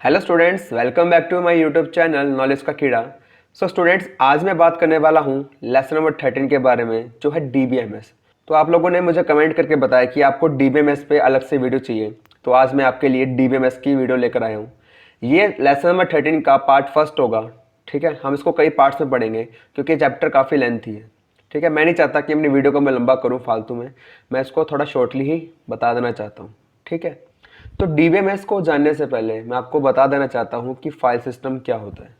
Hello students, welcome back to my YouTube channel knowledge का कीड़ा। So students, आज मैं बात करने वाला हूँ लेसन नंबर 13 के बारे में, जो है डीबीएमएस। तो आप लोगों ने मुझे कमेंट करके बताया कि आपको डीबीएमएस पे अलग से वीडियो चाहिए, तो आज मैं आपके लिए डीबीएमएस की वीडियो लेकर आया हूँ। ये लेसन नंबर 13 का पार्ट फर्स्ट होगा। ठीक है, हम इसको कई पार्ट्स में पढ़ेंगे क्योंकि चैप्टर काफ़ी लेंथी है। ठीक है, मैं नहीं चाहता कि अपनी वीडियो को मैं लंबा करूँ फालतू में, मैं इसको थोड़ा शॉर्टली ही बता देना चाहता हूँ। ठीक है, तो डीबीएमएस को जानने से पहले मैं आपको बता देना चाहता हूँ कि फाइल सिस्टम क्या होता है।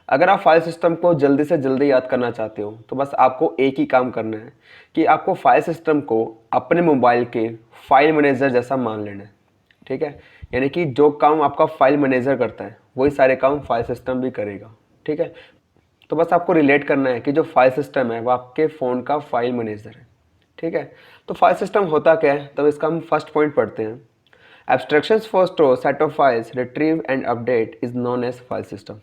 अगर आप फाइल सिस्टम को जल्दी से जल्दी याद करना चाहते हो तो बस आपको एक ही काम करना है कि आपको फाइल सिस्टम को अपने मोबाइल के फाइल मैनेजर जैसा मान लेना है। ठीक है, यानी कि जो काम आपका फाइल मैनेजर करता है वही सारे काम फाइल सिस्टम भी करेगा। ठीक है, तो बस आपको रिलेट करना है कि जो फाइल सिस्टम है वो आपके फ़ोन का फाइल मैनेजर है। ठीक है, तो फाइल सिस्टम होता क्या है, तब इसका हम फर्स्ट पॉइंट पढ़ते हैं। Abstractions for store set of files retrieve and update is known as file system।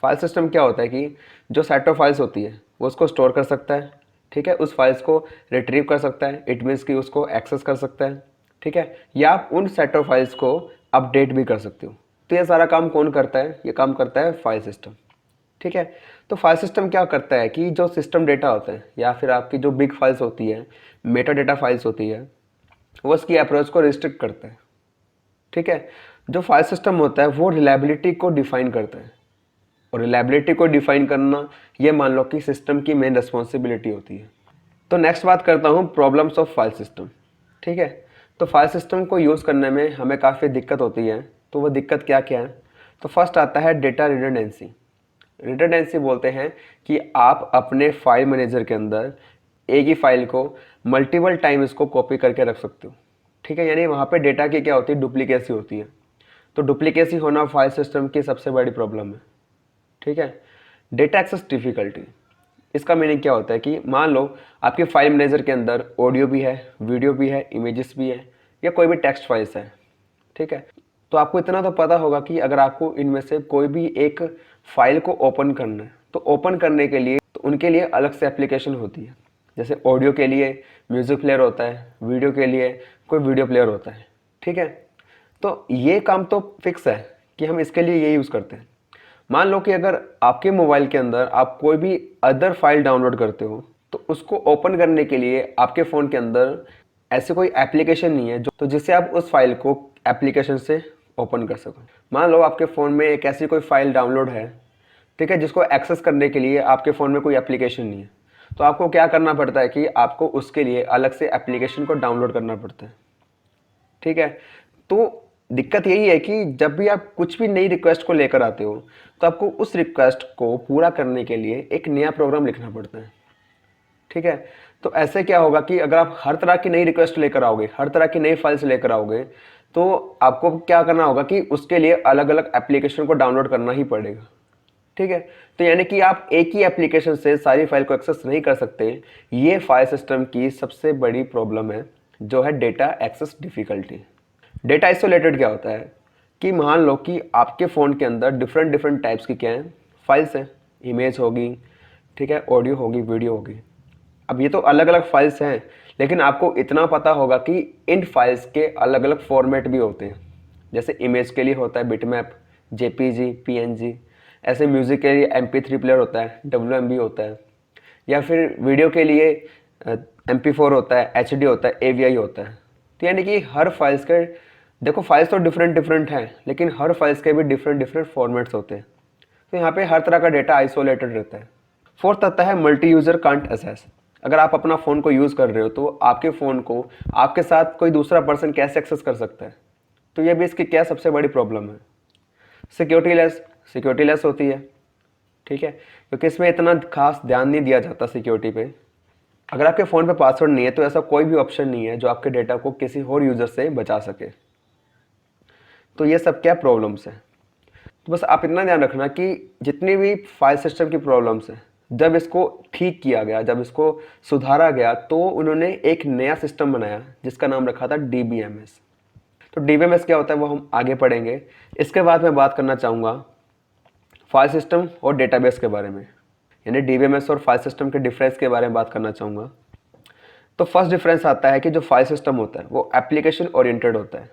File system क्या होता है कि जो सेट ऑफ फाइल्स होती है वो उसको स्टोर कर सकता है। ठीक है, उस फाइल्स को रिट्रीव कर सकता है, इट मीन्स कि उसको एक्सेस कर सकता है। ठीक है, या आप उन सेट ऑफ फाइल्स को अपडेट भी कर सकते हो। तो ये सारा काम कौन करता है? ये काम करता है फाइल सिस्टम। ठीक है, तो फाइल सिस्टम क्या करता है कि जो सिस्टम डेटा होता है या फिर आपकी जो बिग फाइल्स होती है, मेटा डेटा फाइल्स होती है, वो उसकी अप्रोच को रिस्ट्रिक्ट करता है। ठीक है, जो फाइल सिस्टम होता है वो रिलायबिलिटी को डिफाइन करता है, और रिलायबिलिटी को डिफाइन करना ये मान लो कि सिस्टम की मेन रिस्पॉन्सिबिलिटी होती है। तो नेक्स्ट बात करता हूँ प्रॉब्लम्स ऑफ फाइल सिस्टम। ठीक है, तो फाइल सिस्टम को यूज़ करने में हमें काफ़ी दिक्कत होती है। तो वो दिक्कत क्या क्या है? तो फर्स्ट आता है डेटा रिडंडेंसी। रिडंडेंसी बोलते हैं कि आप अपने फाइल मैनेजर के अंदर एक ही फाइल को मल्टीपल टाइम इसको कॉपी करके रख सकते हो। ठीक है, यानी वहाँ पे डेटा की क्या होती है? डुप्लीकेसी होती है। तो डुप्लीकेसी होना फाइल सिस्टम की सबसे बड़ी प्रॉब्लम है। ठीक है, डेटा एक्सेस डिफ़िकल्टी, इसका मीनिंग क्या होता है कि मान लो आपके फाइल मैनेजर के अंदर ऑडियो भी है, वीडियो भी है, इमेजेस भी है, या कोई भी टेक्स्ट फाइल्स है। ठीक है, तो आपको इतना तो पता होगा कि अगर आपको इनमें से कोई भी एक फाइल को ओपन करना है तो ओपन करने के लिए तो उनके लिए अलग से एप्लीकेशन होती है। जैसे ऑडियो के लिए म्यूज़िक प्लेयर होता है, वीडियो के लिए कोई वीडियो प्लेयर होता है। ठीक है, तो ये काम तो फिक्स है कि हम इसके लिए ये यूज़ करते हैं। मान लो कि अगर आपके मोबाइल के अंदर आप कोई भी अदर फाइल डाउनलोड करते हो तो उसको ओपन करने के लिए आपके फ़ोन के अंदर ऐसे कोई एप्लीकेशन नहीं है जो तो जिससे आप उस फाइल को एप्लीकेशन से ओपन कर सको। मान लो आपके फ़ोन में एक ऐसी कोई फाइल डाउनलोड है, ठीक है, जिसको एक्सेस करने के लिए आपके फ़ोन में कोई एप्लीकेशन नहीं है, तो आपको क्या करना पड़ता है कि आपको उसके लिए अलग से एप्लीकेशन को डाउनलोड करना पड़ता है। ठीक है, तो दिक्कत यही है कि जब भी आप कुछ भी नई रिक्वेस्ट को लेकर आते हो तो आपको उस रिक्वेस्ट को पूरा करने के लिए एक नया प्रोग्राम लिखना पड़ता है। ठीक है, तो ऐसे क्या होगा कि अगर आप हर तरह की नई रिक्वेस्ट लेकर आओगे, हर तरह की नई फाइल्स लेकर आओगे, तो आपको क्या करना होगा कि उसके लिए अलग अलग एप्लीकेशन को डाउनलोड करना ही पड़ेगा। ठीक है, तो यानी कि आप एक ही एप्लीकेशन से सारी फाइल को एक्सेस नहीं कर सकते। ये फाइल सिस्टम की सबसे बड़ी प्रॉब्लम है, जो है data access difficulty. Data isolated क्या होता है कि मान लो कि आपके फ़ोन के अंदर डिफरेंट डिफरेंट टाइप्स की क्या हैं, फाइल्स हैं। इमेज होगी, ठीक है, ऑडियो होगी, वीडियो होगी। अब ये तो अलग अलग फाइल्स हैं, लेकिन आपको इतना पता होगा कि इन फाइल्स के अलग अलग फॉर्मेट भी होते हैं। जैसे इमेज के लिए होता है बिटमैप, जेपीजी, पीएनजी। ऐसे म्यूज़िक के लिए MP3 प्लेयर होता है, WMV होता है। या फिर वीडियो के लिए MP4 होता है, HD होता है, AVI होता है। तो यानी कि हर फाइल्स के देखो, फाइल्स तो डिफरेंट डिफरेंट हैं, लेकिन हर फाइल्स के भी डिफरेंट डिफरेंट फॉर्मेट्स होते हैं। तो यहाँ पे हर तरह का डेटा आइसोलेटेड रहता है। फोर्थ आता है मल्टी यूज़र कांट एसेस। अगर आप अपना फ़ोन को यूज़ कर रहे हो तो आपके फ़ोन को आपके साथ कोई दूसरा पर्सन कैसे एक्सेस कर सकता है? तो ये भी इसकी क्या सबसे बड़ी प्रॉब्लम है। सिक्योरिटी लेस होती है। ठीक है, क्योंकि इसमें इतना खास ध्यान नहीं दिया जाता सिक्योरिटी पे। अगर आपके फ़ोन पे पासवर्ड नहीं है तो ऐसा कोई भी ऑप्शन नहीं है जो आपके डेटा को किसी और यूज़र से बचा सके। तो ये सब क्या प्रॉब्लम्स हैं। तो बस आप इतना ध्यान रखना कि जितनी भी फाइल सिस्टम की प्रॉब्लम्स हैं, जब इसको ठीक किया गया, जब इसको सुधारा गया, तो उन्होंने एक नया सिस्टम बनाया जिसका नाम रखा था डीबीएमएस। तो डीबीएमएस क्या होता है वो हम आगे पढ़ेंगे। इसके बाद मैं बात करना चाहूँगा फाइल सिस्टम और डेटाबेस के बारे में, यानी डीबीएमएस और फाइल सिस्टम के डिफरेंस के बारे में बात करना चाहूँगा। तो फर्स्ट डिफरेंस आता है कि जो फाइल सिस्टम होता है वो एप्लीकेशन ओरिएंटेड होता है।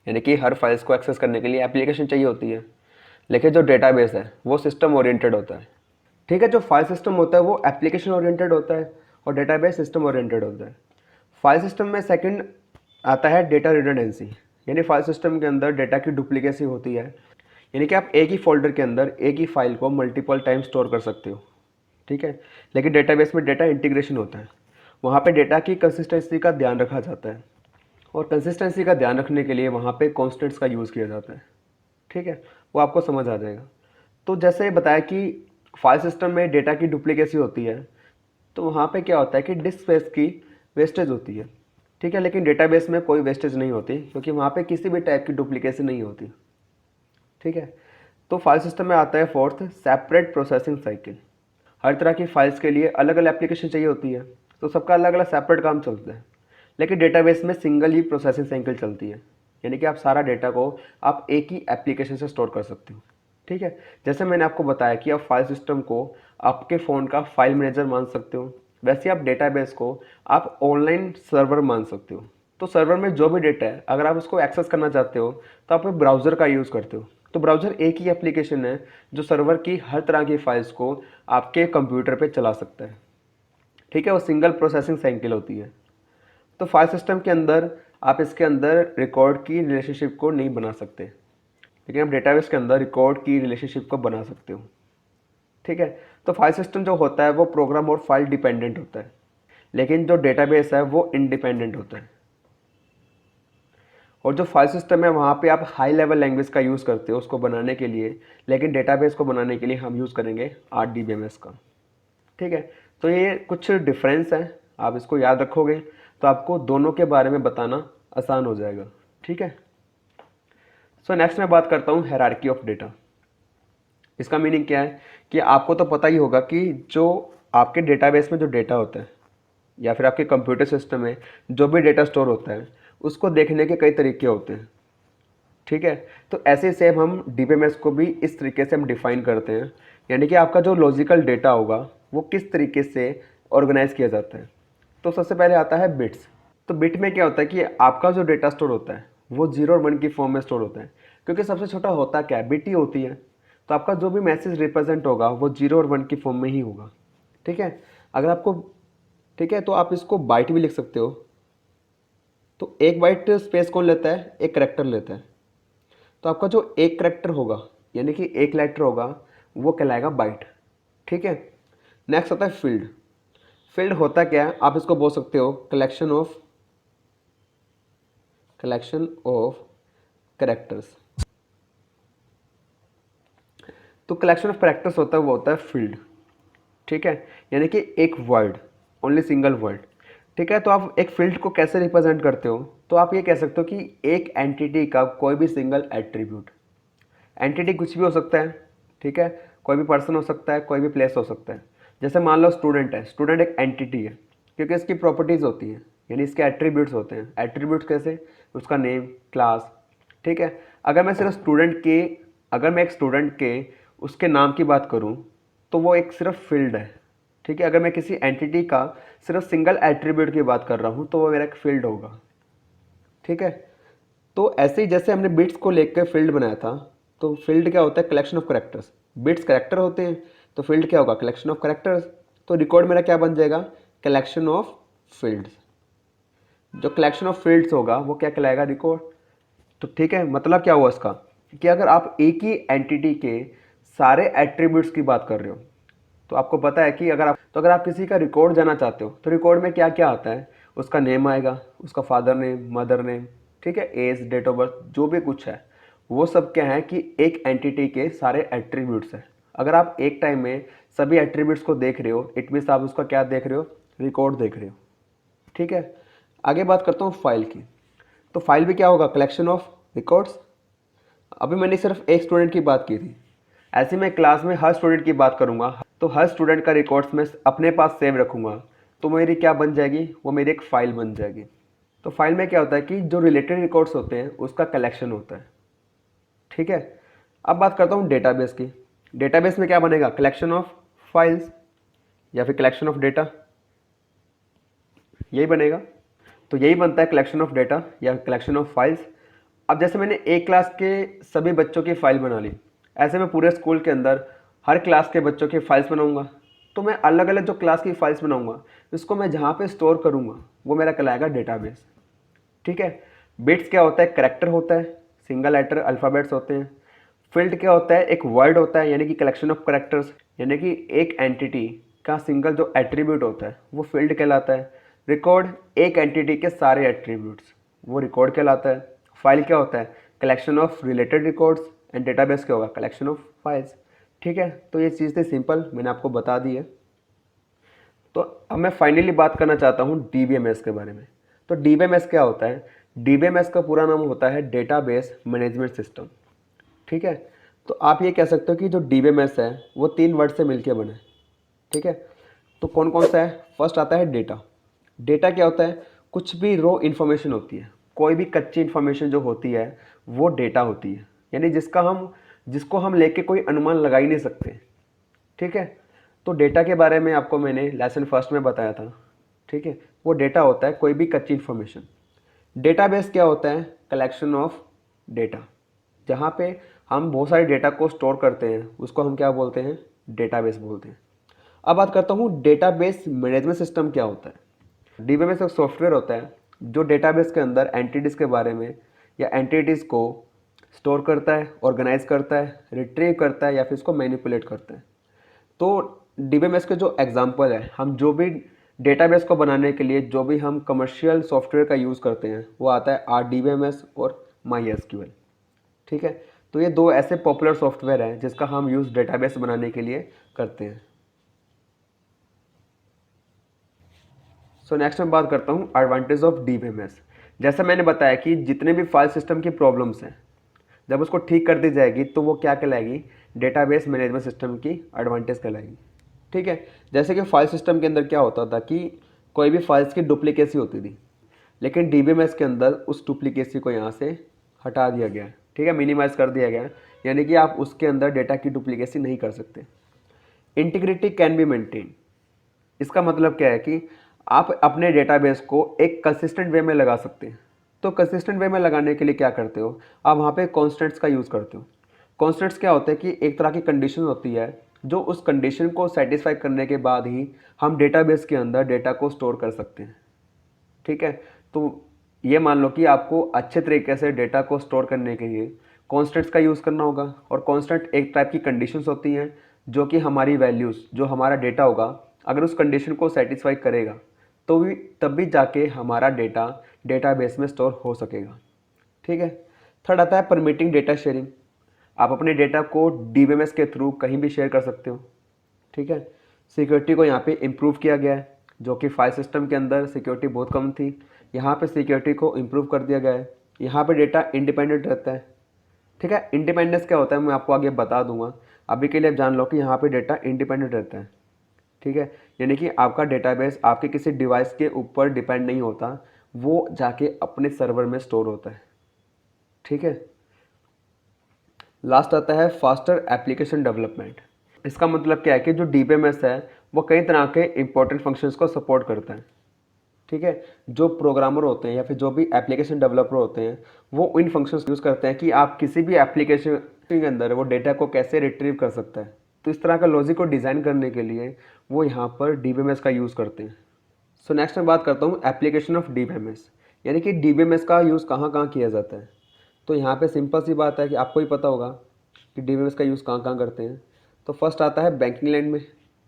यानी कि हर फाइल्स को एक्सेस करने के लिए एप्लीकेशन चाहिए होती है। लेकिन जो डेटाबेस है वो सिस्टम ओरिएंटेड होता है। ठीक है, जो फाइल सिस्टम होता है वो एप्लीकेशन ओरिएंटेड होता है और डेटाबेस सिस्टम ओरिएंटेड होता है। फाइल सिस्टम में सेकंड आता है डेटा रिडंडेंसी, यानी फाइल सिस्टम के अंदर डेटा की डुप्लीकेसी होती है। यानी कि आप एक ही फोल्डर के अंदर एक ही फाइल को मल्टीपल टाइम स्टोर कर सकते हो। ठीक है, लेकिन डेटाबेस में डेटा इंटीग्रेशन होता है, वहाँ पे डेटा की कंसिस्टेंसी का ध्यान रखा जाता है और कंसिस्टेंसी का ध्यान रखने के लिए वहाँ पे कॉन्स्टेंट्स का यूज़ किया जाता है। ठीक है, वो आपको समझ आ जाएगा। तो जैसे बताया कि फाइल सिस्टम में डेटा की डुप्लीकेसी होती है, तो वहाँ पे क्या होता है कि डिस्क स्पेस की वेस्टेज होती है। ठीक है, लेकिन डेटाबेस में कोई वेस्टेज नहीं होती क्योंकि वहाँ पे किसी भी टाइप की डुप्लीकेसी नहीं होती। ठीक है, तो फाइल सिस्टम में आता है फोर्थ सेपरेट प्रोसेसिंग साइकिल। हर तरह की फाइल्स के लिए अलग अलग एप्लीकेशन चाहिए होती है, तो सबका अलग अलग सेपरेट काम चलता है। लेकिन डेटाबेस में सिंगल ही प्रोसेसिंग साइकिल चलती है, यानी कि आप सारा डेटा को आप एक ही एप्लीकेशन से स्टोर कर सकते हो। ठीक है, जैसे मैंने आपको बताया कि आप फाइल सिस्टम को आपके फ़ोन का फाइल मैनेजर मान सकते हो, वैसे आप डेटाबेस को आप ऑनलाइन सर्वर मान सकते हो। तो सर्वर में जो भी डेटा है अगर आप उसको एक्सेस करना चाहते हो तो आप ब्राउज़र का यूज़ करते हो। तो ब्राउज़र एक ही एप्लीकेशन है जो सर्वर की हर तरह की फाइल्स को आपके कंप्यूटर पे चला सकता है। ठीक है, वो सिंगल प्रोसेसिंग साइकिल होती है। तो फाइल सिस्टम के अंदर आप इसके अंदर रिकॉर्ड की रिलेशनशिप को नहीं बना सकते, लेकिन आप डेटाबेस के अंदर रिकॉर्ड की रिलेशनशिप को बना सकते हो। ठीक है, तो फाइल सिस्टम जो होता है वो प्रोग्राम और फाइल डिपेंडेंट होता है, लेकिन जो डेटाबेस है वो इंडिपेंडेंट होता है। और जो फाइल सिस्टम है वहाँ पे आप हाई लेवल लैंग्वेज का यूज़ करते हो उसको बनाने के लिए, लेकिन डेटाबेस को बनाने के लिए हम यूज़ करेंगे RDBMS का। ठीक है, तो ये कुछ डिफरेंस है, आप इसको याद रखोगे तो आपको दोनों के बारे में बताना आसान हो जाएगा। ठीक है, सो नेक्स्ट मैं बात करता हूँ हायरार्की ऑफ डेटा। इसका मीनिंग क्या है कि आपको तो पता ही होगा कि जो आपके डेटाबेस में जो डेटा होता है या फिर आपके कंप्यूटर सिस्टम में जो भी डेटा स्टोर होता है उसको देखने के कई तरीके होते हैं। ठीक है, तो ऐसे सेम हम DBMS को भी इस तरीके से हम डिफाइन करते हैं, यानी कि आपका जो लॉजिकल डेटा होगा वो किस तरीके से ऑर्गेनाइज किया जाता है। तो सबसे पहले आता है बिट्स। तो बिट में क्या होता है कि आपका जो डेटा स्टोर होता है वो 0 और 1 की फॉर्म में स्टोर होता है, क्योंकि सबसे छोटा होता क्या है, बिट ही होती है। तो आपका जो भी मैसेज रिप्रेजेंट होगा वो 0 और 1 की फॉर्म में ही होगा। ठीक है, अगर आपको ठीक है तो आप इसको बाइट भी लिख सकते हो। तो एक बाइट स्पेस कौन लेता है, एक करेक्टर लेता है। तो आपका जो एक करेक्टर होगा यानी कि एक लेटर होगा वो कहलाएगा बाइट। ठीक है, नेक्स्ट आता है फील्ड। फील्ड होता क्या है, आप इसको बोल सकते हो कलेक्शन ऑफ करेक्टर्स। तो कलेक्शन ऑफ करेक्टर्स होता है वो होता है फील्ड। ठीक है, यानी कि एक वर्ड, ओनली सिंगल वर्ड। ठीक है, तो आप एक फील्ड को कैसे रिप्रेजेंट करते हो, तो आप ये कह सकते हो कि एक एंटिटी का कोई भी सिंगल एट्रीब्यूट। एंटिटी कुछ भी हो सकता है। ठीक है, कोई भी पर्सन हो सकता है, कोई भी प्लेस हो सकता है। जैसे मान लो स्टूडेंट है, स्टूडेंट एक एंटिटी है क्योंकि इसकी प्रॉपर्टीज़ होती हैं, यानी इसके एट्रीब्यूट्स होते हैं। एट्रीब्यूट्स कैसे, उसका नेम, क्लास। ठीक है, अगर मैं सिर्फ स्टूडेंट के अगर मैं एक स्टूडेंट के उसके नाम की बात करूं तो वो एक सिर्फ फील्ड है। ठीक है, अगर मैं किसी एंटिटी का सिर्फ सिंगल एट्रीब्यूट की बात कर रहा हूं तो वो मेरा एक फील्ड होगा। ठीक है, तो ऐसे ही जैसे हमने बिट्स को लेकर फील्ड बनाया था, तो फील्ड क्या होता है, collection of characters. Bits character होते हैं तो फील्ड क्या होगा, कलेक्शन ऑफ करेक्टर्स। तो रिकॉर्ड मेरा क्या बन जाएगा, कलेक्शन ऑफ फील्ड्स। जो कलेक्शन ऑफ फील्ड्स होगा वो क्या कहलाएगा, रिकॉर्ड। तो ठीक है, मतलब क्या हुआ इसका कि अगर आप एक ही एंटिटी के सारे एट्रीब्यूट्स की बात कर रहे हो तो आपको पता है कि अगर आप किसी का रिकॉर्ड जाना चाहते हो तो रिकॉर्ड में क्या क्या आता है, उसका नेम आएगा, उसका फादर नेम, मदर नेम, ठीक है, एज, डेट ऑफ बर्थ, जो भी कुछ है वो सब क्या है कि एक एंटिटी के सारे एट्रीब्यूट्स हैं। अगर आप एक टाइम में सभी एट्रीब्यूट्स को देख रहे हो इट मीन्स आप उसका क्या देख रहे हो, रिकॉर्ड देख रहे हो। ठीक है, आगे बात करता हूँ फाइल की। तो फाइल भी क्या होगा, कलेक्शन ऑफ रिकॉर्ड्स। अभी मैंने सिर्फ एक स्टूडेंट की बात की थी, ऐसे मैं क्लास में हर स्टूडेंट की बात करूंगा तो हर स्टूडेंट का रिकॉर्ड्स मैं अपने पास सेव रखूंगा, तो मेरी क्या बन जाएगी, वो मेरी एक फ़ाइल बन जाएगी। तो फाइल में क्या होता है कि जो रिलेटेड रिकॉर्ड्स होते हैं उसका कलेक्शन होता है। ठीक है, अब बात करता हूँ डेटाबेस की। डेटाबेस में क्या बनेगा, कलेक्शन ऑफ फाइल्स या फिर कलेक्शन ऑफ डेटा, यही बनेगा। तो यही बनता है कलेक्शन ऑफ डेटा या कलेक्शन ऑफ फाइल्स। अब जैसे मैंने एक क्लास के सभी बच्चों की फ़ाइल बना ली, ऐसे मैं पूरे स्कूल के अंदर हर क्लास के बच्चों की फ़ाइल्स बनाऊंगा। तो मैं अलग अलग जो क्लास की फ़ाइल्स बनाऊंगा, इसको मैं जहाँ पे स्टोर करूँगा वो मेरा कहलाएगा डेटाबेस। ठीक है। बिट्स क्या होता है? कैरेक्टर होता है, सिंगल लेटर अल्फ़ाबेट्स होते हैं। फील्ड क्या होता है? एक वर्ड होता है, यानी कि कलेक्शन ऑफ कैरेक्टर्स, यानी कि एक एंटिटी का सिंगल जो एट्रीब्यूट होता है वो फील्ड कहलाता है। रिकॉर्ड एक एंटिटी के सारे एट्रीब्यूट्स, वो रिकॉर्ड कहलाता है। फाइल क्या होता है? Collection of related records. And database क्या होगा? Collection of files. ठीक है, तो ये चीज़ थी सिंपल, मैंने आपको बता दी है। तो अब मैं फाइनली बात करना चाहता हूँ डीबीएमएस के बारे में। तो डीबीएमएस क्या होता है? डीबीएमएस का पूरा नाम होता है डेटाबेस मैनेजमेंट सिस्टम। ठीक है, तो आप ये कह सकते हो कि जो डीबीएमएस है वो 3 वर्ड से मिलकर बना है। ठीक है, तो कौन कौन सा है? फर्स्ट आता है डेटा। डेटा क्या होता है? कुछ भी रो इन्फॉर्मेशन होती है, कोई भी कच्ची इन्फॉर्मेशन जो होती है वो डेटा होती है, यानी जिसको हम लेके कोई अनुमान लगा ही नहीं सकते। ठीक है, तो डेटा के बारे में आपको मैंने लेसन फर्स्ट में बताया था। ठीक है, वो डेटा होता है कोई भी कच्ची इन्फॉर्मेशन। डेटाबेस क्या होता है? कलेक्शन ऑफ डेटा, जहाँ पे हम बहुत सारे डेटा को स्टोर करते हैं उसको हम क्या बोलते हैं? डेटाबेस बोलते हैं। अब बात करता हूँ डेटाबेस मैनेजमेंट सिस्टम क्या होता है। डीबीएमएस एक सॉफ्टवेयर होता है जो डेटाबेस के अंदर एंटिटीज़ के बारे में या एंटिटीज़ को स्टोर करता है, ऑर्गेनाइज करता है, रिट्रीव करता है या फिर इसको मैनिपुलेट करता है। तो डीबीएमएस के जो एग्जांपल है, हम जो भी डेटाबेस को बनाने के लिए जो भी हम कमर्शियल सॉफ्टवेयर का यूज़ करते हैं वो आता है RDBMS और MySQL। ठीक है, तो ये दो ऐसे पॉपुलर सॉफ्टवेयर हैं जिसका हम यूज़ डेटाबेस बनाने के लिए करते हैं। सो नेक्स्ट मैं बात करता हूँ एडवांटेज ऑफ डीबीएमएस। जैसा मैंने बताया कि जितने भी फाइल सिस्टम की प्रॉब्लम्स हैं, जब उसको ठीक कर दी जाएगी तो वो क्या कहलाएगी? डेटाबेस मैनेजमेंट सिस्टम की एडवांटेज कहलाएगी। ठीक है, जैसे कि फाइल सिस्टम के अंदर क्या होता था कि कोई भी फाइल्स की डुप्लीकेसी होती थी, लेकिन डीबीएमएस के अंदर उस डुप्लीकेसी को यहाँ से हटा दिया गया। ठीक है, मिनिमाइज़ कर दिया गया, यानी कि आप उसके अंदर डेटा की डुप्लीकेसी नहीं कर सकते। इंटीग्रिटी कैन बी मेंटेन, इसका मतलब क्या है कि आप अपने डेटाबेस को एक कंसिस्टेंट वे में लगा सकते हैं। तो कंसिस्टेंट वे में लगाने के लिए क्या करते हो? आप वहाँ पे कॉन्स्टेंट्स का यूज़ करते हो। कॉन्स्टेंट्स क्या होता है कि एक तरह की कंडीशन होती है जो उस कंडीशन को सेटिस्फाई करने के बाद ही हम डेटाबेस के अंदर डेटा को स्टोर कर सकते हैं। ठीक है, तो ये मान लो कि आपको अच्छे तरीके से डेटा को स्टोर करने के लिए कॉन्स्टेंट्स का यूज़ करना होगा। और कॉन्स्टेंट एक टाइप की कंडीशंस होती हैं जो कि हमारी वैल्यूज़, जो हमारा डेटा होगा, अगर उस कंडीशन को सेटिस्फाई करेगा तो भी तब भी जाके हमारा डेटा डेटाबेस में स्टोर हो सकेगा। ठीक है, थर्ड आता है परमिटिंग डेटा शेयरिंग। आप अपने डेटा को डीबीएमएस के थ्रू कहीं भी शेयर कर सकते हो। ठीक है, सिक्योरिटी को यहाँ पे इम्प्रूव किया गया है, जो कि फाइल सिस्टम के अंदर सिक्योरिटी बहुत कम थी, यहाँ पे सिक्योरिटी को इम्प्रूव कर दिया गया है। यहाँ पे डेटा इंडिपेंडेंट रहता है। ठीक है, इंडिपेंडेंस क्या होता है मैं आपको आगे बता दूंगा, अभी के लिए आप जान लो कि यहाँ पे डेटा इंडिपेंडेंट रहता है। ठीक है, यानी कि आपका डेटाबेस आपके किसी डिवाइस के ऊपर डिपेंड नहीं होता, वो जाके अपने सर्वर में स्टोर होता है। ठीक है, लास्ट आता है फास्टर एप्लीकेशन डेवलपमेंट। इसका मतलब क्या है कि जो डीबीएमएस है वो कई तरह के इंपॉर्टेंट फंक्शंस को सपोर्ट करता है। ठीक है, जो प्रोग्रामर होते हैं या फिर जो भी एप्लीकेशन डेवलपर होते हैं वो इन फंक्शंस यूज़ करते हैं कि आप किसी भी एप्लीकेशन के अंदर वो डेटा को कैसे रिट्रीव कर सकता है। तो इस तरह का लॉजिक को डिज़ाइन करने के लिए वो यहाँ पर डीबीएमएस का यूज़ करते हैं। सो नेक्स्ट मैं बात करता हूँ एप्लीकेशन ऑफ डीबीएमएस, यानी कि डीबीएमएस का यूज़ कहाँ कहाँ किया जाता है। तो यहाँ पे सिंपल सी बात है कि आपको ही पता होगा कि डीबीएमएस का यूज़ कहाँ कहाँ करते हैं। तो फर्स्ट आता है बैंकिंग लाइन में।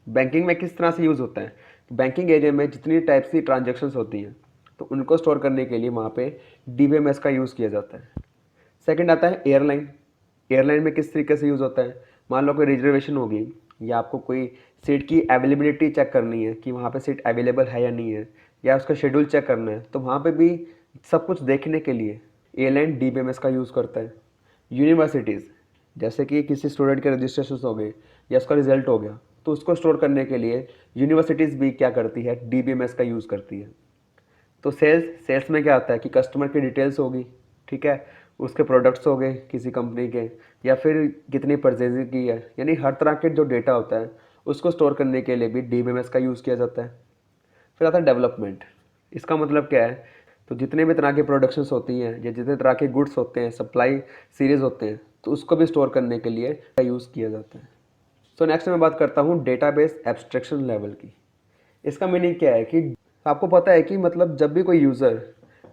बैंकिंग में किस तरह से यूज़ होता है? बैंकिंग एरिया में जितनी टाइप्स की ट्रांजेक्शन्स होती हैं तो उनको स्टोर करने के लिए वहाँ पे डीबीएमएस का यूज़ किया जाता है। सेकंड आता है एयरलाइन। एयरलाइन में किस तरीके से यूज़ होता है? मान लो कोई रिजर्वेशन होगी या आपको कोई सीट की अवेलेबिलिटी चेक करनी है कि वहाँ पे सीट अवेलेबल है या नहीं है, या उसका शेड्यूल चेक करना है, तो वहाँ पे भी सब कुछ देखने के लिए एयरलाइन डीबीएमएस का यूज़ करता है। यूनिवर्सिटीज़, जैसे कि किसी स्टूडेंट के रजिस्ट्रेशन हो गए या उसका रिजल्ट हो गया, तो उसको स्टोर करने के लिए यूनिवर्सिटीज़ भी क्या करती है? डीबीएमएस का यूज़ करती है। तो सेल्स में क्या आता है कि कस्टमर की डिटेल्स होगी। ठीक है, उसके प्रोडक्ट्स हो गए किसी कंपनी के, या फिर कितनी परचेजिंग की है, यानी हर तरह के जो डेटा होता है उसको स्टोर करने के लिए भी डीबीएमएस का यूज़ किया जाता है। फिर आता है डेवलपमेंट। इसका मतलब क्या है? तो जितने भी तरह के प्रोडक्शंस होती हैं या जितने तरह के गुड्स होते हैं, सप्लाई सीरीज होते हैं, तो उसको भी स्टोर करने के लिए यूज़ किया जाता है। सो नेक्स्ट मैं बात करता हूँ डेटाबेस एब्स्ट्रैक्शन लेवल की। इसका मीनिंग क्या है कि आपको पता है कि मतलब जब भी कोई यूज़र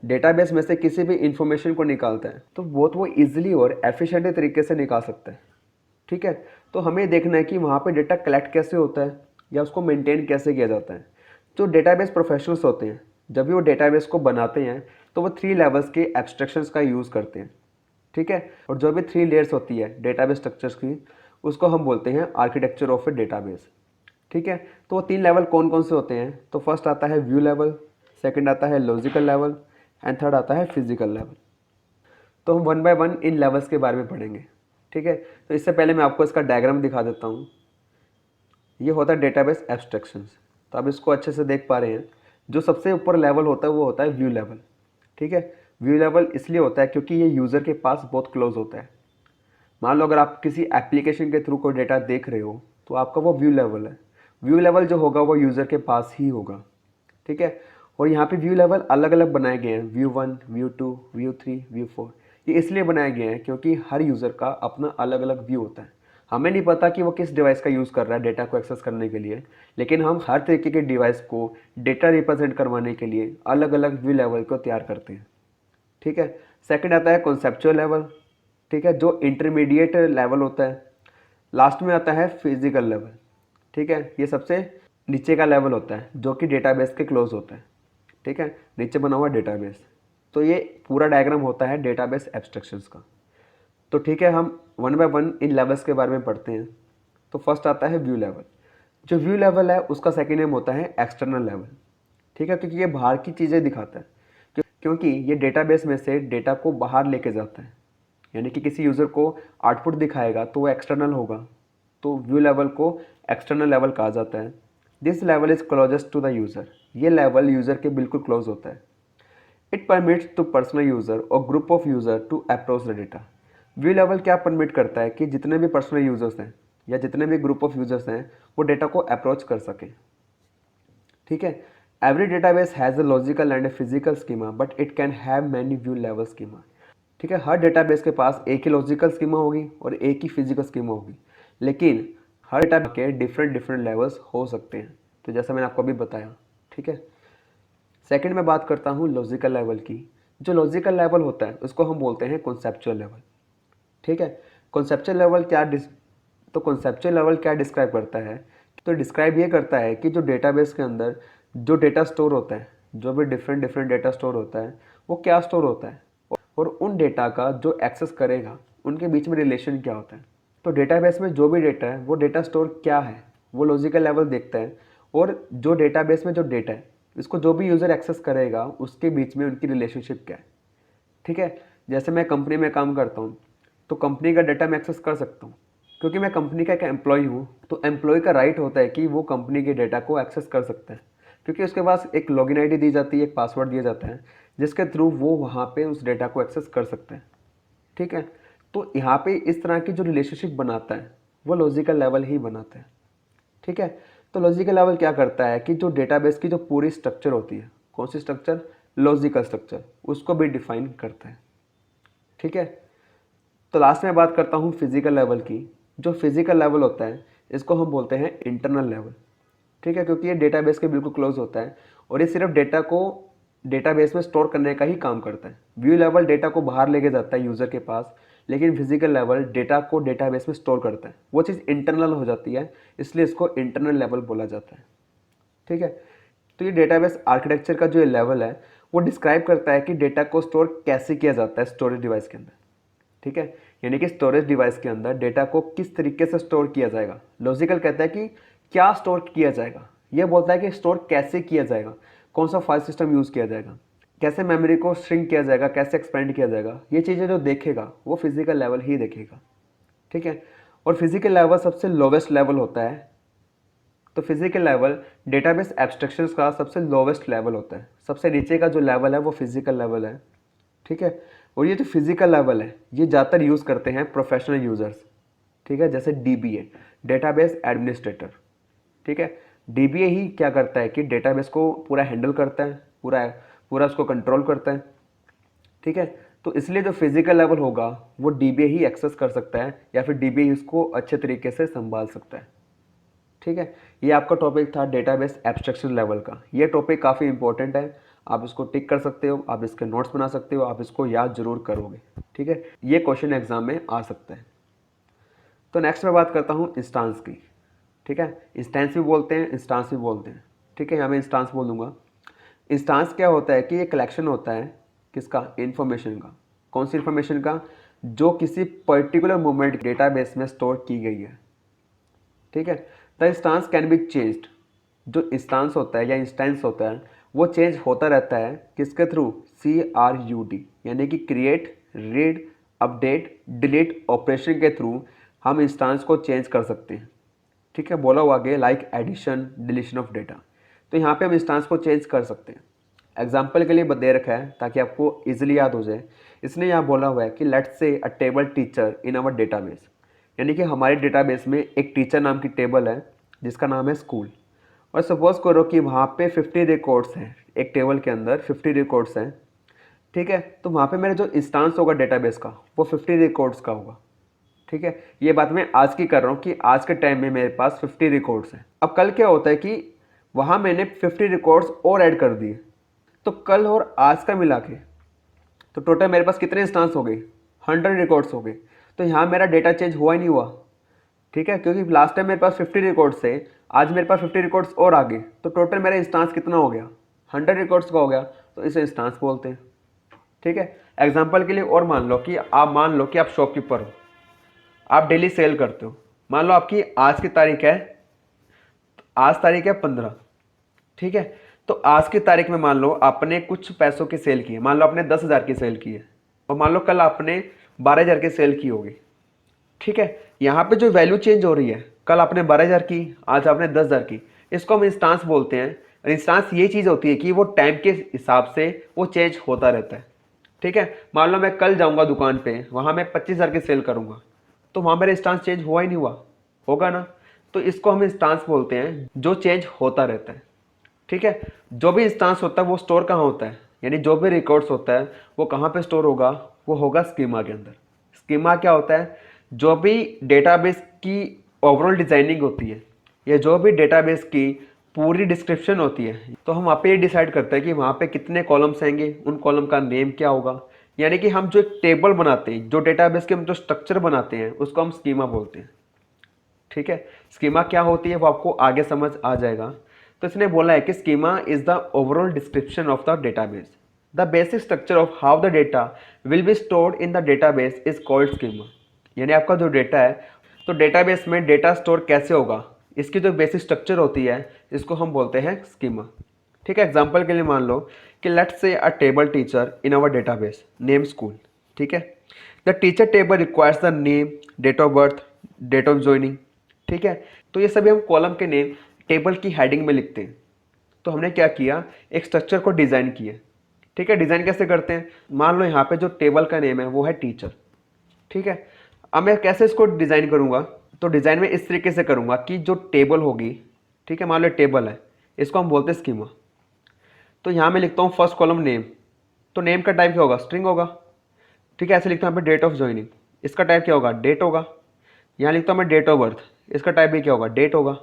डेटाबेस में से किसी भी इंफॉर्मेशन को निकालता है तो वो इजीली और एफिशिएंट तरीके से निकाल सकता है। ठीक है, तो हमें देखना है कि वहाँ पे डेटा कलेक्ट कैसे होता है या उसको मेंटेन कैसे किया जाता है। जो डेटाबेस प्रोफेशनल्स होते हैं, जब भी वो डेटाबेस को बनाते हैं तो वो 3 लेवल्स के एब्स्ट्रैक्शंस का यूज़ करते हैं। ठीक है, और जो भी 3 लेयर्स होती है डेटाबेस स्ट्रक्चर्स की, उसको हम बोलते हैं आर्किटेक्चर ऑफ ए डेटाबेस। ठीक है, तो वो 3 लेवल कौन कौन से होते हैं? तो फर्स्ट आता है व्यू लेवल, सेकंड आता है लॉजिकल लेवल एंड थर्ड आता है फिजिकल लेवल। तो हम one by one in levels के बारे में पढ़ेंगे। ठीक है, तो इससे पहले मैं आपको इसका डायग्राम दिखा देता हूँ। ये होता है डेटाबेस एब्स्ट्रैक्शंस। तो आप इसको अच्छे से देख पा रहे हैं। जो सबसे ऊपर लेवल होता है वो होता है व्यू लेवल। ठीक है, व्यू लेवल इसलिए होता है क्योंकि ये यूज़र के पास बहुत क्लोज होता है। मान लो अगर आप किसी एप्लीकेशन के थ्रू कोई डेटा देख रहे हो तो आपका वो व्यू लेवल है। व्यू लेवल जो होगा वो यूज़र के पास ही होगा। ठीक है, और यहाँ पे व्यू लेवल अलग अलग बनाए गए हैं, व्यू 1, व्यू 2, व्यू 3, व्यू 4। ये इसलिए बनाए गए हैं क्योंकि हर यूज़र का अपना अलग अलग व्यू होता है। हमें नहीं पता कि वो किस डिवाइस का यूज़ कर रहा है डेटा को एक्सेस करने के लिए, लेकिन हम हर तरीके के डिवाइस को डेटा रिप्रेजेंट करवाने के लिए अलग अलग व्यू लेवल को तैयार करते हैं। ठीक है, सेकंड आता है कॉन्सेप्चुअल लेवल। ठीक है, जो इंटरमीडिएट लेवल होता है। लास्ट में आता है फिजिकल लेवल। ठीक है, ये सबसे नीचे का लेवल होता है जो कि डेटाबेस के क्लोज होता है। ठीक है, नीचे बना हुआ डेटाबेस। तो ये पूरा डायग्राम होता है डेटाबेस एब्स्ट्रैक्शंस का। तो ठीक है, हम one by one in levels के बारे में पढ़ते हैं। तो फर्स्ट आता है व्यू लेवल। जो व्यू लेवल है उसका सेकेंड नेम होता है एक्सटर्नल लेवल। ठीक है, क्योंकि ये बाहर की चीज़ें दिखाता है, क्योंकि ये डेटाबेस में से डेटा को बाहर लेके जाता है। यानी कि किसी यूज़र को आउटपुट दिखाएगा तो वो एक्सटर्नल होगा, तो व्यू लेवल को एक्सटर्नल लेवल कहा जाता है। This level is closest to the user. ये लेवल यूज़र के बिल्कुल क्लोज होता है। It permits to personal user और group of user to approach the data. View level क्या परमिट करता है कि जितने भी पर्सनल यूज़र्स हैं या जितने भी ग्रुप ऑफ यूज़र्स हैं वो डेटा को अप्रोच कर सकें। ठीक है, every database has a logical and a physical schema but it can have many view level schema. ठीक है, हर डेटाबेस के पास एक ही लॉजिकल स्कीमा होगी और एक ही फिजिकल स्कीमा होगी, लेकिन हर डेटा के डिफरेंट डिफरेंट लेवल्स हो सकते हैं। तो जैसा मैंने आपको अभी बताया। ठीक है, सेकंड में बात करता हूँ लॉजिकल लेवल की। जो लॉजिकल लेवल होता है उसको हम बोलते हैं कॉन्सेप्चुअल लेवल। ठीक है, कॉन्सेप्चुअल लेवल कॉन्सेप्चुअल लेवल क्या डिस्क्राइब करता है? तो डिस्क्राइब ये करता है कि जो डेटाबेस के अंदर जो डेटा स्टोर होता है, जो भी डिफरेंट डिफरेंट डेटा स्टोर होता है, वो क्या स्टोर होता है और उन डेटा का जो एक्सेस करेगा उनके बीच में रिलेशन क्या होता है। तो डेटाबेस में जो भी डेटा है वो डेटा स्टोर क्या है वो लॉजिकल लेवल देखता है, और जो डेटाबेस में जो डेटा है इसको जो भी यूज़र एक्सेस करेगा उसके बीच में उनकी रिलेशनशिप क्या है। ठीक है, जैसे मैं कंपनी में काम करता हूँ तो कंपनी का डाटा मैं एक्सेस कर सकता हूँ क्योंकि मैं कंपनी का एक एम्प्लॉय हूँ। तो एम्प्लॉय का राइट होता है कि वो कंपनी के डाटा को एक्सेस कर सकता है, क्योंकि उसके पास एक लॉगिन आईडी दी जाती है, एक पासवर्ड दिया जाता है जिसके थ्रू वो वहाँ पे उस डेटा को एक्सेस कर सकता है। ठीक है, तो यहाँ पे इस तरह की जो रिलेशनशिप बनाता है वो लॉजिकल लेवल ही बनाता है। ठीक है, तो लॉजिकल लेवल क्या करता है कि जो डेटाबेस की जो पूरी स्ट्रक्चर होती है, कौन सी स्ट्रक्चर? लॉजिकल स्ट्रक्चर, उसको भी डिफाइन करता है। ठीक है, तो लास्ट में बात करता हूँ फिजिकल लेवल की। जो फिजिकल लेवल होता है इसको हम बोलते हैं इंटरनल लेवल। ठीक है, क्योंकि ये डेटाबेस के बिल्कुल क्लोज होता है और ये सिर्फ डेटा को डेटाबेस में स्टोर करने का ही काम करता है। व्यू लेवल डेटा को बाहर लेके जाता है यूज़र के पास, लेकिन फिजिकल लेवल डेटा को डेटाबेस में स्टोर करता है। वो चीज़ इंटरनल हो जाती है, इसलिए इसको इंटरनल लेवल बोला जाता है। ठीक है, तो ये डेटाबेस आर्किटेक्चर का जो ये लेवल है वो डिस्क्राइब करता है कि डेटा को स्टोर कैसे किया जाता है स्टोरेज डिवाइस के अंदर। ठीक है, यानी कि स्टोरेज डिवाइस के अंदर डेटा को किस तरीके से स्टोर किया जाएगा। लॉजिकल कहता है कि क्या स्टोर किया जाएगा, ये बोलता है कि स्टोर कैसे किया जाएगा, कौन सा फाइल सिस्टम यूज़ किया जाएगा, कैसे मेमोरी को श्रिंक किया जाएगा, कैसे एक्सपेंड किया जाएगा। ये चीज़ें जो देखेगा वो फिजिकल लेवल ही देखेगा। ठीक है, और फिजिकल लेवल सबसे लोवेस्ट लेवल होता है। तो फिजिकल लेवल डेटाबेस एब्स्ट्रैक्शंस का सबसे लोवेस्ट लेवल होता है। सबसे नीचे का जो लेवल है वो फिजिकल लेवल है। ठीक है, और ये जो फिजिकल लेवल है ये ज़्यादातर यूज़ करते हैं प्रोफेशनल यूज़र्स। ठीक है, जैसे डीबीए, डेटाबेस एडमिनिस्ट्रेटर। ठीक है, डीबीए ही क्या करता है कि डेटाबेस को पूरा हैंडल करता है, पूरा पूरा उसको कंट्रोल करता है। ठीक है, तो इसलिए जो फिजिकल लेवल होगा वो डीबीए ही एक्सेस कर सकता है या फिर डीबीए इसको अच्छे तरीके से संभाल सकता है। ठीक है, ये आपका टॉपिक था डेटाबेस एब्स्ट्रैक्शन लेवल का। ये टॉपिक काफ़ी इंपॉर्टेंट है, आप इसको टिक कर सकते हो, आप इसके नोट्स बना सकते हो, आप इसको याद जरूर करोगे। ठीक है, ये क्वेश्चन एग्जाम में आ सकता है। तो नेक्स्ट मैं बात करता हूँ इंस्टांस की। ठीक है, इंस्टेंस भी बोलते हैं, इंस्टांस भी बोलते हैं। ठीक है, यहाँ मैं इंस्टांस बोल दूंगा। इंस्टांस क्या होता है कि ये कलेक्शन होता है किसका, इन्फॉर्मेशन का। कौन सी इन्फॉर्मेशन का, जो किसी पर्टिकुलर मोमेंट डेटाबेस में स्टोर की गई है। ठीक है, the instance can be changed. जो इंस्टांस होता है या इंस्टेंस होता है वो चेंज होता रहता है किसके थ्रू, CRUD, यानी कि create, read, update, delete operation के थ्रू हम इंस्टांस को चेंज कर सकते हैं। ठीक है, बोला हुआ आगे like addition, deletion of data. तो यहाँ पे हम इंस्टांस को चेंज कर सकते हैं। एग्जाम्पल के लिए दे रखा है ताकि आपको इजीली याद हो जाए। इसने यहाँ बोला हुआ है कि let's say a table teacher in our database, यानी कि हमारे डेटाबेस में एक टीचर नाम की टेबल है जिसका नाम है स्कूल। और सपोज करो कि वहाँ पे 50 रिकॉर्ड्स हैं, एक टेबल के अंदर 50 रिकॉर्ड्स हैं। ठीक है, तो वहाँ पे मेरा जो इंस्टांस होगा डेटाबेस का वो 50 रिकॉर्ड्स का होगा। ठीक है, ये बात मैं आज की कर रहा हूँ कि आज के टाइम में मेरे पास 50 रिकॉर्ड्स हैं। अब कल क्या होता है कि वहाँ मैंने 50 रिकॉर्ड्स और ऐड कर दिए, तो कल और आज का मिला के तो टोटल मेरे पास कितने इंस्टांस हो गए, 100 रिकॉर्ड्स हो गए। तो यहाँ मेरा डेटा चेंज हुआ ही नहीं हुआ। ठीक है, क्योंकि लास्ट टाइम मेरे पास 50 रिकॉर्ड्स थे, आज मेरे पास 50 रिकॉर्ड्स और आ गए, तो टोटल मेरा इंस्टांस कितना हो गया, 100 रिकॉर्ड्स का हो गया। तो इसे इंस्टांस बोलते हैं। ठीक है, एग्जाम्पल के लिए और मान लो कि आप शॉपकीपर हो, आप डेली सेल करते हो। मान लो आपकी आज की तारीख है, आज तारीख है 15। ठीक है, तो आज की तारीख में मान लो आपने कुछ पैसों की सेल की है, मान लो आपने 10,000 की सेल की है, और मान लो कल आपने 12,000 की सेल की होगी। ठीक है, यहाँ पे जो वैल्यू चेंज हो रही है, कल आपने 12,000 की, आज आपने 10,000 की, इसको हम इंस्टांस बोलते हैं। इंस्टांस ये चीज़ होती है कि वो टाइम के हिसाब से वो चेंज होता रहता है। ठीक है, मान लो मैं कल जाऊँगा दुकान पे, वहाँ मैं 25,000 की सेल करूँगा, तो वहाँ मेरा इंस्टांस चेंज हुआ ही नहीं हुआ, होगा ना। तो इसको हम इंस्टांस बोलते हैं जो चेंज होता रहता है। ठीक है, जो भी इंस्टांस होता है वो स्टोर कहाँ होता है, यानी जो भी रिकॉर्ड्स होता है वो कहाँ पे स्टोर होगा, वो होगा स्कीमा के अंदर। स्कीमा क्या होता है, जो भी डेटाबेस की ओवरऑल डिजाइनिंग होती है या जो भी डेटाबेस की पूरी डिस्क्रिप्शन होती है, तो हम वहाँ पे ये डिसाइड करते हैं कि वहाँ पे कितने कॉलम्स आएंगे, उन कॉलम का नेम क्या होगा। यानी कि हम जो एक टेबल बनाते हैं, जो डेटाबेस के हम जो स्ट्रक्चर बनाते हैं उसको हम स्कीमा बोलते हैं। ठीक है, स्कीमा क्या होती है वो आपको आगे समझ आ जाएगा। तो इसने बोला है कि schema is the overall description of the database, the basic structure of how the data will be stored in the database is called schema. यानी आपका जो डेटा है, तो डेटाबेस में डेटा स्टोर कैसे होगा, इसकी जो बेसिक स्ट्रक्चर होती है इसको हम बोलते हैं स्कीमा। ठीक है, एग्जाम्पल के लिए मान लो कि let's say a table teacher in our database name school. ठीक है, the teacher table requires the name, date of birth, date of joining. ठीक है, तो ये सभी हम कॉलम के नेम टेबल की हेडिंग में लिखते हैं। तो हमने क्या किया, एक स्ट्रक्चर को डिज़ाइन किया। ठीक है, डिज़ाइन कैसे करते हैं, मान लो यहाँ पे जो टेबल का नेम है वो है टीचर। ठीक है, अब मैं कैसे इसको डिज़ाइन करूँगा, तो डिज़ाइन में इस तरीके से करूँगा कि जो टेबल होगी, ठीक है, मान लो टेबल है, इसको हम बोलते हैं स्कीमा। तो यहाँ मैं लिखता हूँ फर्स्ट कॉलम नेम, तो नेम का टाइप क्या होगा, स्ट्रिंग होगा। ठीक है, ऐसे लिखता हूँ यहाँ पे डेट ऑफ ज्वाइनिंग, इसका टाइप क्या होगा, डेट होगा। यहाँ लिखता हूँ मैं डेट ऑफ बर्थ, इसका टाइप भी क्या होगा, डेट होगा।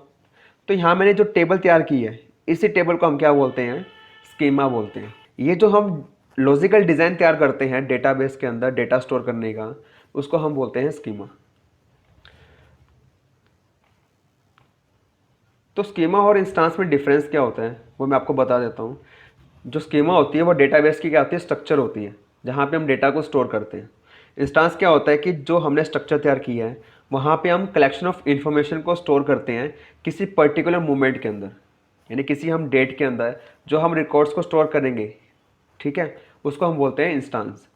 तो यहाँ मैंने जो टेबल तैयार की है, इसी टेबल को हम क्या बोलते हैं, स्कीमा बोलते हैं। ये जो हम लॉजिकल डिज़ाइन तैयार करते हैं डेटाबेस के अंदर डेटा स्टोर करने का, उसको हम बोलते हैं स्कीमा। तो स्कीमा और इंस्टांस में डिफरेंस क्या होता है वो मैं आपको बता देता हूँ। जो स्कीमा होती है वो डेटाबेस की क्या होती है, स्ट्रक्चर होती है जहाँ पे हम डेटा को स्टोर करते हैं। इंस्टांस क्या होता है कि जो हमने स्ट्रक्चर तैयार किया है वहाँ पे हम कलेक्शन ऑफ इन्फॉर्मेशन को स्टोर करते हैं किसी पर्टिकुलर मोमेंट के अंदर, यानी किसी हम डेट के अंदर जो हम रिकॉर्ड्स को स्टोर करेंगे। ठीक है, उसको हम बोलते हैं इंस्टांस।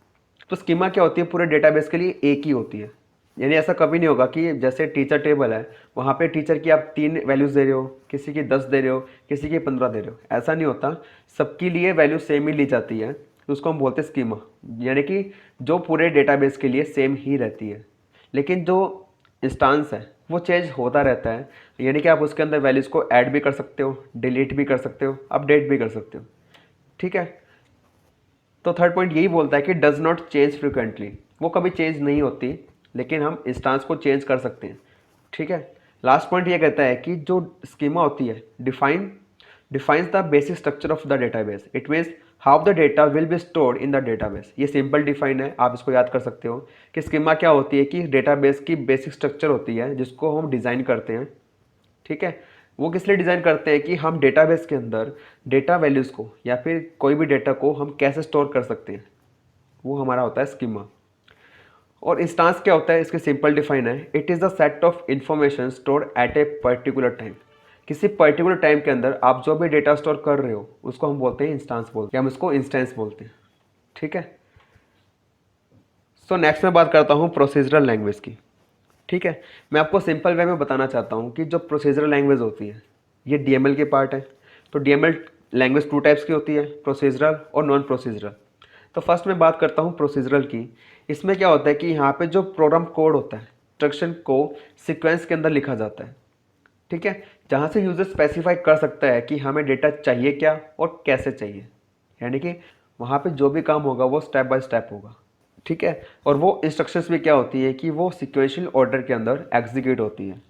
तो स्कीमा क्या होती है, पूरे डेटाबेस के लिए एक ही होती है। यानी ऐसा कभी नहीं होगा कि जैसे टीचर टेबल है, वहाँ पे टीचर की आप 3 वैल्यूज़ दे रहे हो, किसी की 10 दे रहे हो, किसी की 15 दे रहे हो, ऐसा नहीं होता। सबके लिए वैल्यू सेम ही ली जाती है, तो उसको हम बोलते हैं स्कीमा। यानी कि जो पूरे डेटाबेस के लिए सेम ही रहती है। लेकिन जो इंस्टांस है वो चेंज होता रहता है, यानी कि आप उसके अंदर वैल्यूज़ को ऐड भी कर सकते हो, डिलीट भी कर सकते हो, अपडेट भी कर सकते हो। ठीक है, तो थर्ड पॉइंट यही बोलता है कि डज नॉट चेंज फ्रिक्वेंटली, वो कभी चेंज नहीं होती, लेकिन हम इंस्टांस को चेंज कर सकते हैं। ठीक है। लास्ट पॉइंट ये कहता है कि जो स्कीमा होती है defines the basic structure of the database, it means how the data will be stored in the database. ये सिंपल डिफाइन है, आप इसको याद कर सकते हो कि स्कीमा क्या होती है कि डेटाबेस की बेसिक स्ट्रक्चर होती है जिसको हम डिज़ाइन करते हैं। ठीक है। वो किस लिए डिज़ाइन करते हैं कि हम डेटाबेस के अंदर डेटा वैल्यूज़ को या फिर कोई भी डेटा को हम कैसे स्टोर कर सकते हैं, वो हमारा होता है स्कीमा। और इंस्टांस क्या होता है, इसके सिंपल डिफाइन है, it is the set of information stored at a particular time. किसी पर्टिकुलर टाइम के अंदर आप जो भी डेटा स्टोर कर रहे हो उसको हम बोलते हैं इंस्टांस बोलते हैं, हम उसको इंस्टेंस बोलते हैं। ठीक है। सो नेक्स्ट मैं बात करता हूँ प्रोसीजरल लैंग्वेज की। ठीक है। मैं आपको सिंपल वे में बताना चाहता हूँ कि जो प्रोसीजरल लैंग्वेज होती है ये डीएमएल के पार्ट है। तो डीएमएल लैंग्वेज टू टाइप्स की होती है, प्रोसीजरल और नॉन प्रोसीजरल। तो फर्स्ट मैं बात करता हूँ प्रोसीजरल की। इसमें क्या होता है कि यहाँ पे जो प्रोग्राम कोड होता है, इंस्ट्रक्शन को सीक्वेंस के अंदर लिखा जाता है। ठीक है। जहाँ से यूज़र स्पेसिफाई कर सकता है कि हमें डेटा चाहिए क्या और कैसे चाहिए, यानी कि वहाँ पे जो भी काम होगा वो स्टेप बाय स्टेप होगा। ठीक है। और वो इंस्ट्रक्शंस भी क्या होती है कि वो सिक्वेंशियल ऑर्डर के अंदर एग्जीक्यूट होती है।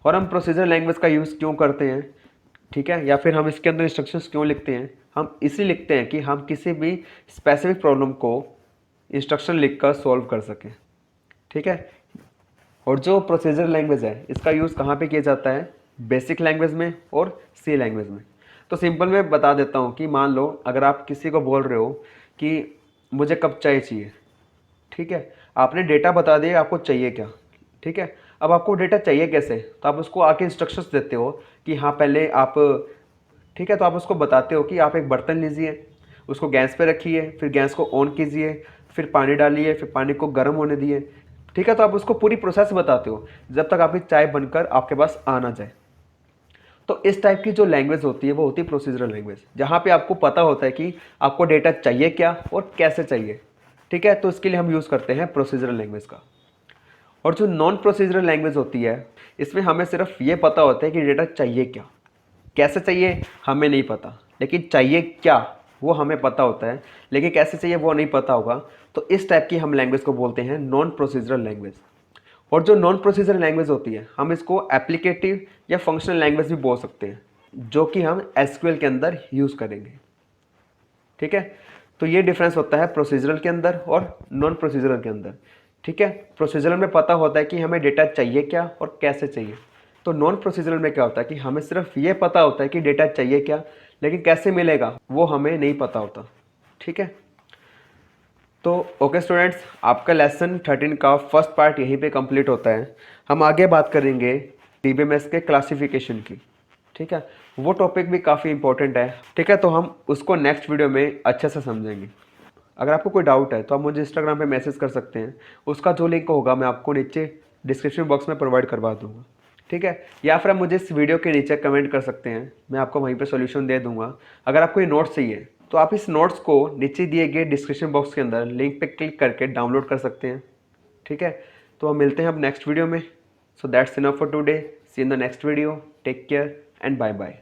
और हम प्रोसीजर लैंग्वेज का यूज़ क्यों करते हैं, ठीक है, या फिर हम इसके अंदर इंस्ट्रक्शंस क्यों लिखते हैं, हम इसलिए लिखते हैं कि हम किसी भी स्पेसिफिक प्रॉब्लम को इंस्ट्रक्शन लिखकर सॉल्व कर सकें। ठीक है। और जो प्रोसीजर लैंग्वेज है इसका यूज़ कहाँ पे किया जाता है, बेसिक लैंग्वेज में और सी लैंग्वेज में। तो सिंपल मैं बता देता हूँ कि मान लो अगर आप किसी को बोल रहे हो कि मुझे कब चाय चाहिए, ठीक है, आपने डेटा बता दिया आपको चाहिए क्या। ठीक है। अब आपको डेटा चाहिए कैसे, तो आप उसको आके इंस्ट्रक्शंस देते हो कि हाँ पहले आप, ठीक है, तो आप उसको बताते हो कि आप एक बर्तन लीजिए, उसको गैस पे रखिए, फिर गैस को ऑन कीजिए, फिर पानी डालिए, फिर पानी को गर्म होने दिए। ठीक है। तो आप उसको पूरी प्रोसेस बताते हो जब तक आपकी चाय बनकर आपके पास आ ना जाए। तो इस टाइप की जो लैंग्वेज होती है वो होती है प्रोसीजरल लैंग्वेज, जहाँ पे आपको पता होता है कि आपको डेटा चाहिए क्या और कैसे चाहिए। ठीक है। तो इसके लिए हम यूज़ करते हैं प्रोसीजरल लैंग्वेज का। और जो नॉन प्रोसीजरल लैंग्वेज होती है इसमें हमें सिर्फ ये पता होता है कि डेटा चाहिए क्या, कैसे चाहिए हमें नहीं पता, लेकिन चाहिए क्या वो हमें पता होता है, लेकिन कैसे चाहिए वो नहीं पता होगा। तो इस टाइप की हम लैंग्वेज को बोलते हैं नॉन प्रोसीजरल लैंग्वेज। और जो नॉन प्रोसीजरल लैंग्वेज होती है हम इसको एप्लीकेटिव या फंक्शनल लैंग्वेज भी बोल सकते हैं, जो कि हम एसक्यूएल के अंदर यूज़ करेंगे। ठीक है। तो ये डिफरेंस होता है प्रोसीजरल के अंदर और नॉन प्रोसीजरल के अंदर। ठीक है। प्रोसीजरल में पता होता है कि हमें डेटा चाहिए क्या और कैसे चाहिए। तो नॉन प्रोसीजरल में क्या होता है कि हमें सिर्फ ये पता होता है कि डेटा चाहिए क्या, लेकिन कैसे मिलेगा वो हमें नहीं पता होता। ठीक है। तो ओके स्टूडेंट्स, आपका लेसन 13 का फर्स्ट पार्ट यहीं पे कंप्लीट होता है। हम आगे बात करेंगे डीबीएमएस के क्लासिफिकेशन की। ठीक है। वो टॉपिक भी काफ़ी इंपॉर्टेंट है। ठीक है। तो हम उसको नेक्स्ट वीडियो में अच्छे से समझेंगे। अगर आपको कोई डाउट है तो आप मुझे इंस्टाग्राम पे मैसेज कर सकते हैं, उसका जो लिंक होगा मैं आपको नीचे डिस्क्रिप्शन बॉक्स में प्रोवाइड करवा दूँगा। ठीक है। या फिर आप मुझे इस वीडियो के नीचे कमेंट कर सकते हैं, मैं आपको वहीं पे सॉल्यूशन दे दूँगा। अगर आपको ये नोट्स चाहिए तो आप इस नोट्स को नीचे दिए गए डिस्क्रिप्शन बॉक्स के अंदर लिंक पे क्लिक करके डाउनलोड कर सकते हैं। ठीक है। तो हम मिलते हैं अब नेक्स्ट वीडियो में। So that's enough for today, see in the next video, take care and bye bye.